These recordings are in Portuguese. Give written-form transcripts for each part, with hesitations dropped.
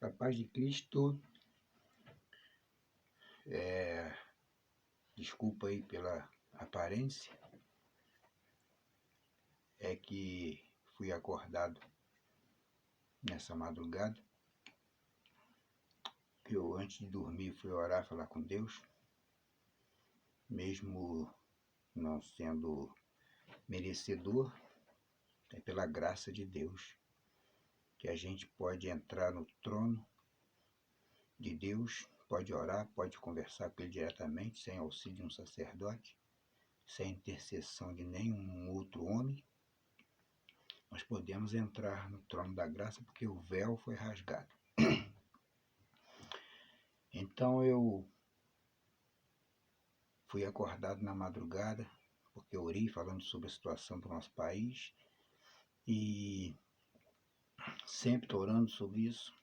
A paz de Cristo, desculpa aí pela aparência, é que fui acordado nessa madrugada. Eu, antes de dormir, fui orar, falar com Deus, mesmo não sendo merecedor, é pela graça de Deus que a gente pode entrar no trono de Deus, pode orar, pode conversar com Ele diretamente, sem auxílio de um sacerdote, sem intercessão de nenhum outro homem. Nós podemos entrar no trono da graça porque o véu foi rasgado. Então eu fui acordado na madrugada, porque eu orei falando sobre a situação do nosso país e sempre estou orando sobre isso.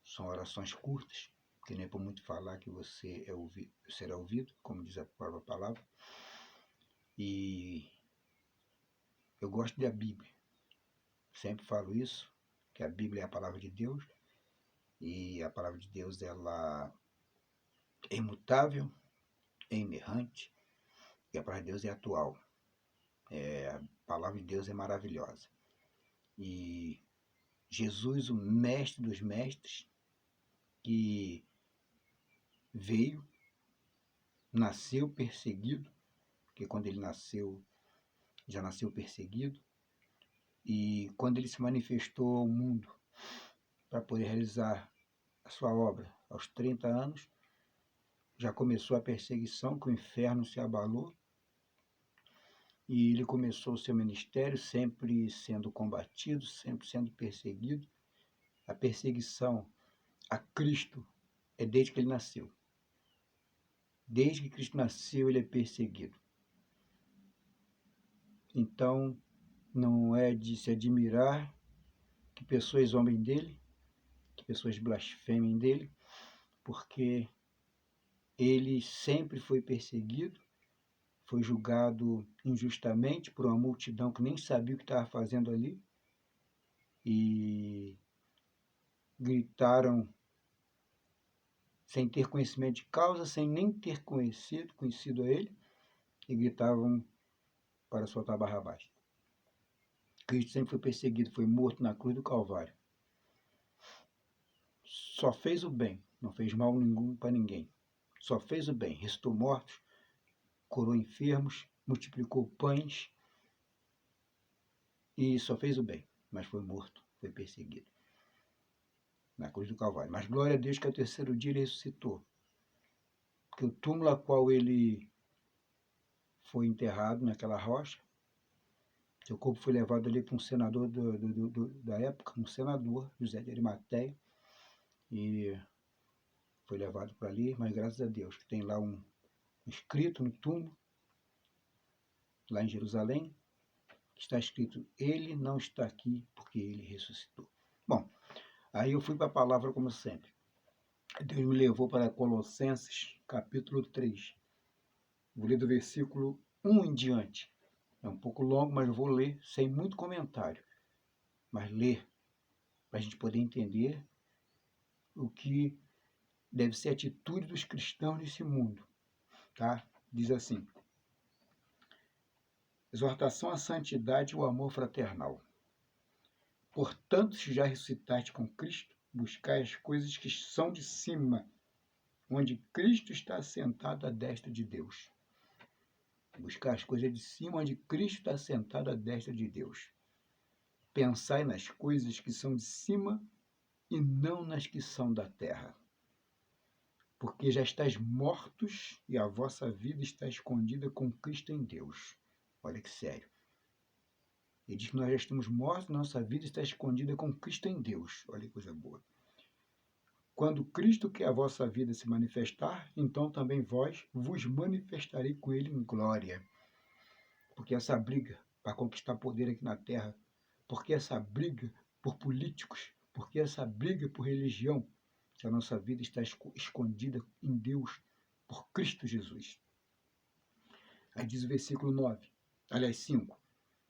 São orações curtas, que nem é por muito falar que você será ouvido, como diz a própria palavra. E eu gosto da Bíblia. Sempre falo isso, que a Bíblia é a palavra de Deus. E a palavra de Deus, ela é imutável, é inerrante, e a palavra de Deus é atual. A palavra de Deus é maravilhosa. E Jesus, o mestre dos mestres, que veio, nasceu perseguido, porque quando ele nasceu, já nasceu perseguido, e quando ele se manifestou ao mundo para poder realizar a sua obra aos 30 anos, já começou a perseguição, que o inferno se abalou, e ele começou o seu ministério sempre sendo combatido, sempre sendo perseguido. A perseguição a Cristo é desde que ele nasceu. Desde que Cristo nasceu, ele é perseguido. Então, não é de se admirar que pessoas zombem dele, que pessoas blasfemem dele, porque ele sempre foi perseguido, foi julgado injustamente por uma multidão que nem sabia o que estava fazendo ali, e gritaram sem ter conhecimento de causa, sem nem ter conhecido a ele, e gritavam para soltar Barrabás. Cristo sempre foi perseguido, foi morto na cruz do Calvário. Só fez o bem, não fez mal nenhum para ninguém. Só fez o bem, ressuscitou mortos, curou enfermos, multiplicou pães, e só fez o bem, mas foi morto, foi perseguido na cruz do Calvário. Mas glória a Deus que ao terceiro dia ele ressuscitou. Porque o túmulo a qual ele foi enterrado naquela rocha, seu corpo foi levado ali para um senador da época, um senador, José de Arimateia, e foi levado para ali, mas graças a Deus que tem lá um escrito no túmulo, lá em Jerusalém, que está escrito: ele não está aqui porque ele ressuscitou. Bom, aí eu fui para a palavra como sempre. Deus me levou para Colossenses, capítulo 3. Vou ler do versículo 1 em diante. É um pouco longo, mas eu vou ler sem muito comentário. Mas ler, para a gente poder entender o que deve ser a atitude dos cristãos nesse mundo. Tá? Diz assim: exortação à santidade e ao amor fraternal. Portanto, se já ressuscitaste com Cristo, buscai as coisas que são de cima, onde Cristo está assentado à destra de Deus. Buscar as coisas de cima, onde Cristo está assentado à destra de Deus. Pensai nas coisas que são de cima e não nas que são da terra. Porque já estáis mortos e a vossa vida está escondida com Cristo em Deus. Olha que sério. Ele diz que nós já estamos mortos, nossa vida está escondida com Cristo em Deus. Olha que coisa boa. Quando Cristo, que é a vossa vida, se manifestar, então também vós vos manifestarei com Ele em glória. Porque essa briga para conquistar poder aqui na terra, porque essa briga por políticos, porque essa briga por religião, se a nossa vida está escondida em Deus por Cristo Jesus. Aí diz o versículo 9, aliás 5.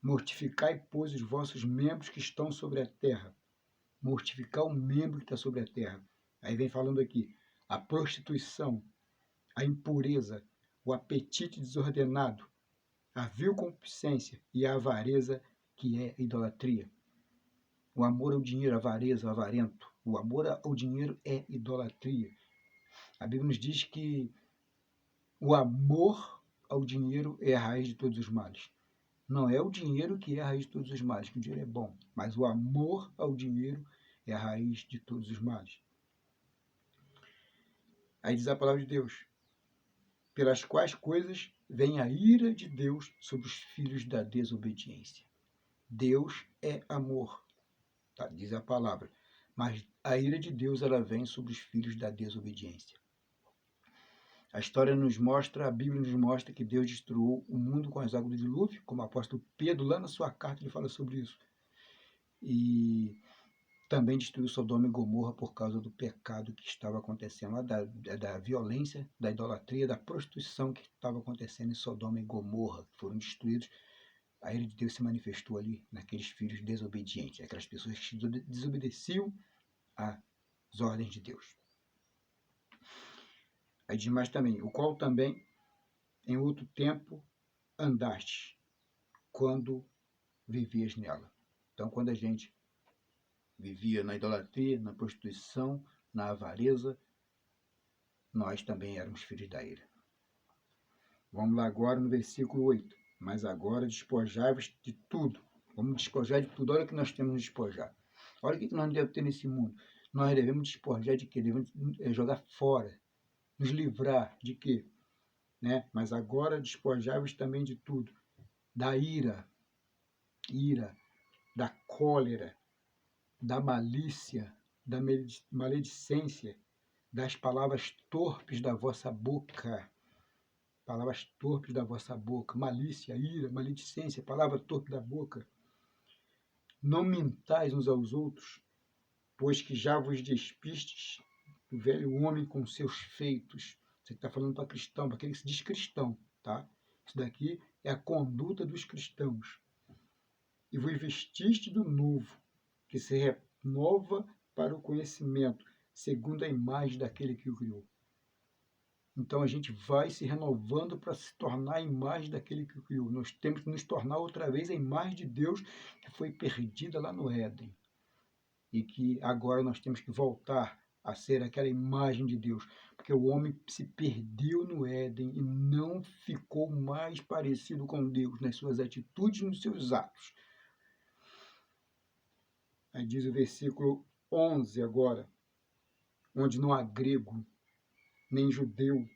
Mortificai, pois, os vossos membros que estão sobre a terra, mortificar o membro que está sobre a terra. Aí vem falando aqui, a prostituição, a impureza, o apetite desordenado, a vil concupiscência e a avareza, que é idolatria. O amor ao dinheiro, avareza, o avarento. O amor ao dinheiro é idolatria. A Bíblia nos diz que o amor ao dinheiro é a raiz de todos os males. Não é o dinheiro que é a raiz de todos os males, que o dinheiro é bom, mas o amor ao dinheiro é a raiz de todos os males. Aí diz a palavra de Deus, pelas quais coisas vem a ira de Deus sobre os filhos da desobediência. Deus é amor, tá? Diz a palavra, mas a ira de Deus ela vem sobre os filhos da desobediência. A história nos mostra, a Bíblia nos mostra que Deus destruiu o mundo com as águas do dilúvio, como o apóstolo Pedro, lá na sua carta, ele fala sobre isso. E também destruiu Sodoma e Gomorra por causa do pecado que estava acontecendo, lá da violência, da idolatria, da prostituição que estava acontecendo em Sodoma e Gomorra, que foram destruídos. A ira de Deus se manifestou ali, naqueles filhos desobedientes, aquelas pessoas que desobedeciam às ordens de Deus. Aí diz mais também, o qual também em outro tempo andaste, quando vivias nela. Então, quando a gente vivia na idolatria, na prostituição, na avareza, nós também éramos filhos da ira. Vamos lá agora no versículo 8. Mas agora despojai-vos de tudo. Vamos despojar de tudo. Olha o que nós temos de despojar. Olha o que nós não devemos ter nesse mundo. Nós devemos despojar de quê? Devemos jogar fora. Nos livrar de quê? Né? Mas agora despojai-vos também de tudo. Da ira, da cólera, da malícia, da maledicência, das palavras torpes da vossa boca. Palavras torpes da vossa boca, malícia, ira, maledicência, palavra torpe da boca. Não mintais uns aos outros, pois que já vos despistes do velho homem com seus feitos. Você está falando para cristão, para aquele que se diz cristão, tá? Isso daqui é a conduta dos cristãos. E vos vestiste do novo, que se renova para o conhecimento, segundo a imagem daquele que o criou. Então a gente vai se renovando para se tornar a imagem daquele que o criou. Nós temos que nos tornar outra vez a imagem de Deus que foi perdida lá no Éden. E que agora nós temos que voltar a ser aquela imagem de Deus. Porque o homem se perdeu no Éden e não ficou mais parecido com Deus nas suas atitudes e nos seus atos. Aí diz o versículo 11 agora, onde não há grego, nem judeu,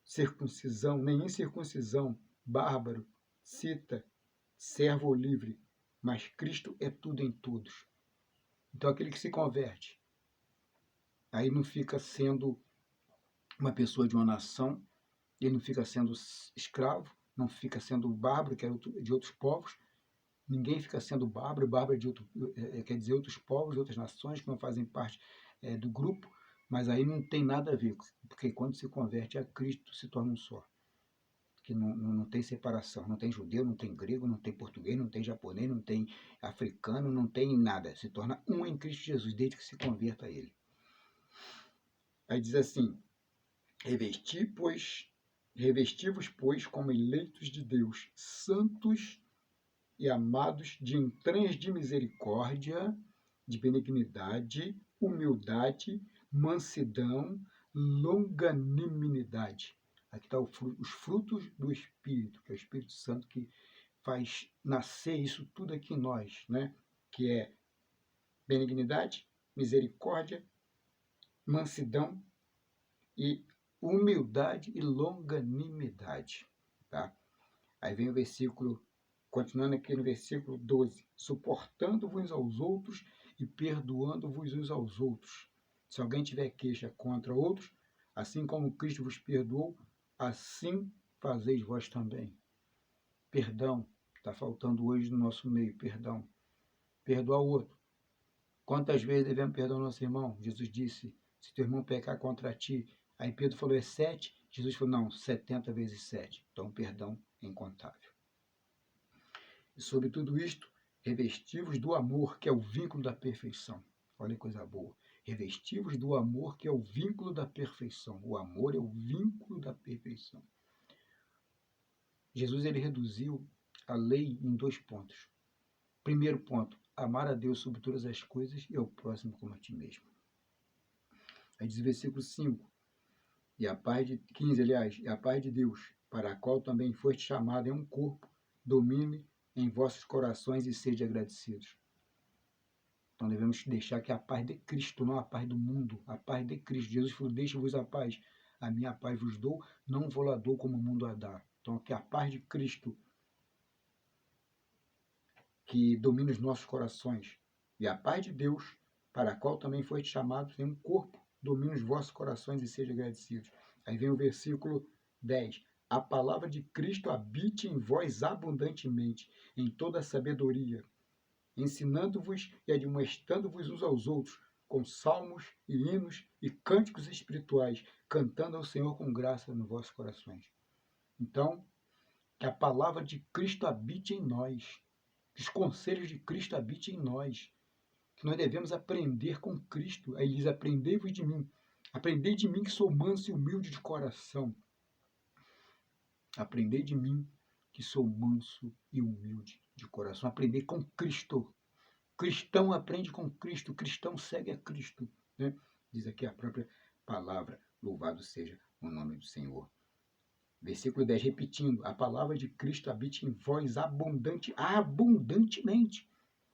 circuncisão, nem incircuncisão, bárbaro, cita, servo ou livre, mas Cristo é tudo em todos. Então aquele que se converte, aí não fica sendo uma pessoa de uma nação, ele não fica sendo escravo, não fica sendo bárbaro, que é de outros povos, ninguém fica sendo bárbaro de outro, quer dizer, outros povos, outras nações que não fazem parte do grupo, mas aí não tem nada a ver, porque quando se converte a Cristo, se torna um só. Que não tem separação, não tem judeu, não tem grego, não tem português, não tem japonês, não tem africano, não tem nada. Se torna um em Cristo Jesus, desde que se converta a Ele. Aí diz assim, revesti-vos, pois, como eleitos de Deus, santos e amados, de entranhas de misericórdia, de benignidade, humildade, mansidão, longanimidade. Aqui está os frutos do Espírito, que é o Espírito Santo que faz nascer isso tudo aqui em nós, né? Que é benignidade, misericórdia, mansidão e humildade e longanimidade. Tá? Aí vem o versículo, continuando aqui no versículo 12, suportando-vos aos outros e perdoando-vos uns aos outros. Se alguém tiver queixa contra outros, assim como Cristo vos perdoou, assim fazeis vós também. Perdão, está faltando hoje no nosso meio, perdão. Perdoar o outro. Quantas vezes devemos perdoar o nosso irmão? Jesus disse, se teu irmão pecar contra ti, aí Pedro falou, é 7? Jesus falou, não, 70 vezes 7. Então, perdão é incontável. E sobre tudo isto, revesti-vos do amor, que é o vínculo da perfeição. Olha que coisa boa. Revestivos do amor, que é o vínculo da perfeição. O amor é o vínculo da perfeição. Jesus ele reduziu a lei em 2 pontos. Primeiro ponto, amar a Deus sobre todas as coisas e ao próximo como a ti mesmo. Aí diz o versículo 5, e a paz de 15, aliás, e a paz de Deus, para a qual também foste chamado em um corpo, domine em vossos corações e sede agradecidos. Então devemos deixar que a paz de Cristo, não a paz do mundo, a paz de Cristo. Jesus falou, deixa-vos a paz, a minha paz vos dou, não vou-la dou como o mundo a dá. Então que a paz de Cristo, que domine os nossos corações, e a paz de Deus, para a qual também foste chamados em um corpo, domine os vossos corações e sejam agradecidos. Aí vem o versículo 10. A palavra de Cristo habite em vós abundantemente, em toda a sabedoria, ensinando-vos e admoestando-vos uns aos outros, com salmos e hinos e cânticos espirituais, cantando ao Senhor com graça nos vossos corações. Então, que a palavra de Cristo habite em nós, que os conselhos de Cristo habitem em nós, que nós devemos aprender com Cristo. Aí ele diz, aprendei-vos de mim que sou manso e humilde de coração. Aprendei de mim que sou manso e humilde de coração. Aprender com Cristo. Cristão aprende com Cristo, cristão segue a Cristo. Né? Diz aqui a própria palavra, louvado seja o nome do Senhor. Versículo 10, repetindo, a palavra de Cristo habite em vós abundantemente.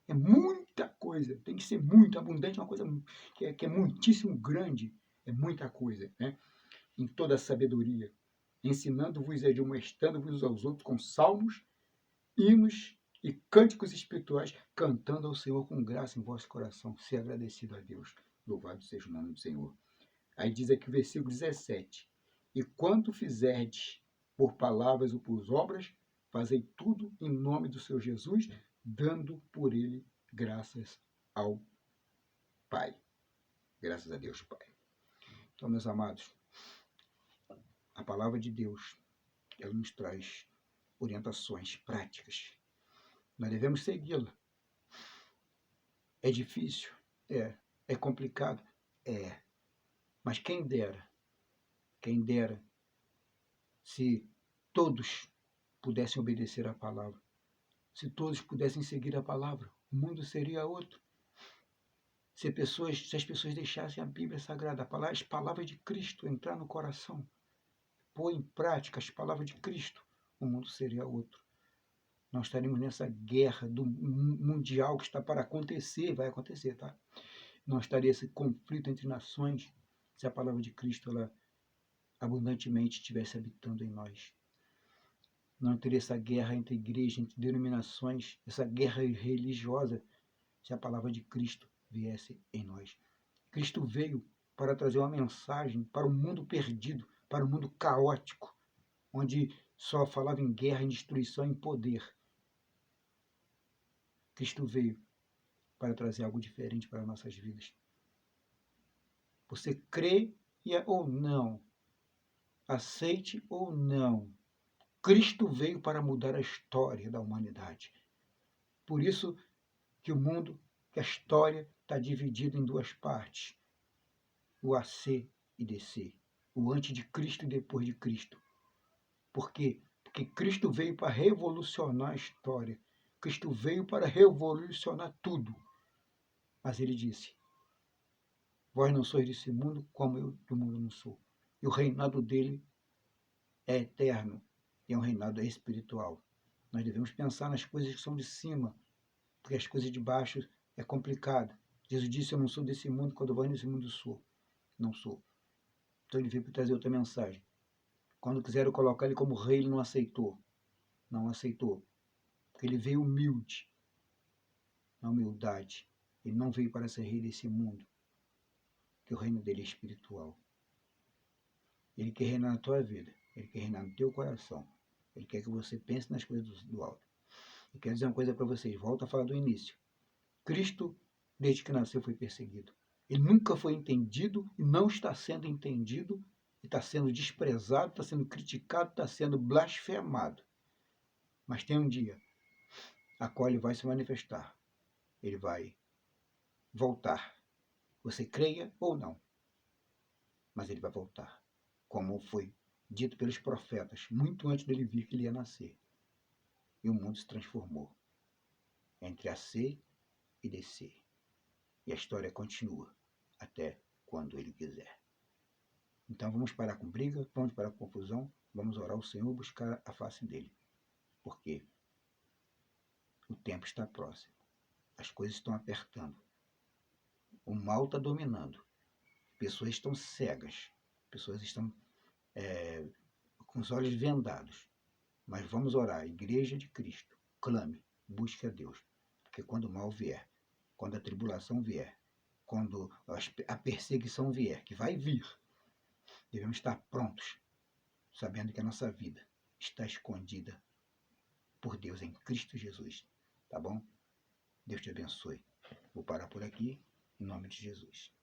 É muita coisa, tem que ser muito abundante, uma coisa que é muitíssimo grande, é muita coisa, né? Em toda a sabedoria, ensinando-vos e admoestando-vos aos outros com salmos, hinos e cânticos espirituais, cantando ao Senhor com graça em vosso coração. Ser agradecido a Deus. Louvado seja o nome do Senhor. Aí diz aqui o versículo 17. E quanto fizerdes por palavras ou por obras, fazei tudo em nome do Senhor Jesus, dando por ele graças ao Pai. Graças a Deus, Pai. Então, meus amados, a palavra de Deus, ela nos traz orientações práticas. Nós devemos segui-la. É difícil? É complicado? É. Mas quem dera se todos pudessem obedecer à palavra, se todos pudessem seguir a palavra, o mundo seria outro. Se as pessoas deixassem a Bíblia Sagrada, as palavras de Cristo entrar no coração, pôr em prática as palavras de Cristo, o mundo seria outro. Nós estaríamos nessa guerra do mundial que está para acontecer, vai acontecer, tá? Não estaria esse conflito entre nações se a palavra de Cristo ela abundantemente estivesse habitando em nós. Não teria essa guerra entre igrejas, entre denominações, essa guerra religiosa, se a palavra de Cristo viesse em nós. Cristo veio para trazer uma mensagem para o mundo perdido, para o mundo caótico, onde só falava em guerra, em destruição, em poder. Cristo veio para trazer algo diferente para nossas vidas. Você crê ou não, aceite ou não, Cristo veio para mudar a história da humanidade. Por isso que o mundo, que a história está dividida em 2 partes. O AC e DC. O antes de Cristo e depois de Cristo. Por quê? Porque Cristo veio para revolucionar a história. Cristo veio para revolucionar tudo. Mas ele disse, vós não sois desse mundo, como eu do mundo não sou. E o reinado dele é eterno. E é um reinado espiritual. Nós devemos pensar nas coisas que são de cima, porque as coisas de baixo é complicado. Jesus disse, eu não sou desse mundo, quando vós nesse mundo sou. Não sou. Então ele veio para trazer outra mensagem. Quando quiseram colocar ele como rei, ele não aceitou. Não aceitou. Porque ele veio humilde. Na humildade. Ele não veio para ser rei desse mundo. Que o reino dele é espiritual. Ele quer reinar na tua vida. Ele quer reinar no teu coração. Ele quer que você pense nas coisas do alto. E quero dizer uma coisa para vocês. Volto a falar do início. Cristo, desde que nasceu, foi perseguido. Ele nunca foi entendido e não está sendo entendido. Está sendo desprezado, está sendo criticado, está sendo blasfemado. Mas tem um dia a qual ele vai se manifestar. Ele vai voltar. Você creia ou não, mas ele vai voltar. Como foi dito pelos profetas, muito antes dele vir que ele ia nascer. E o mundo se transformou entre AC e DC. E a história continua até quando ele quiser. Então vamos parar com briga, vamos parar com confusão, vamos orar ao Senhor, buscar a face dele. Porque o tempo está próximo. As coisas estão apertando. O mal está dominando. Pessoas estão cegas. Pessoas estão com os olhos vendados. Mas vamos orar. Igreja de Cristo. Clame. Busque a Deus. Porque quando o mal vier, quando a tribulação vier, quando a perseguição vier, que vai vir, devemos estar prontos, sabendo que a nossa vida está escondida por Deus em Cristo Jesus. Tá bom? Deus te abençoe. Vou parar por aqui, em nome de Jesus.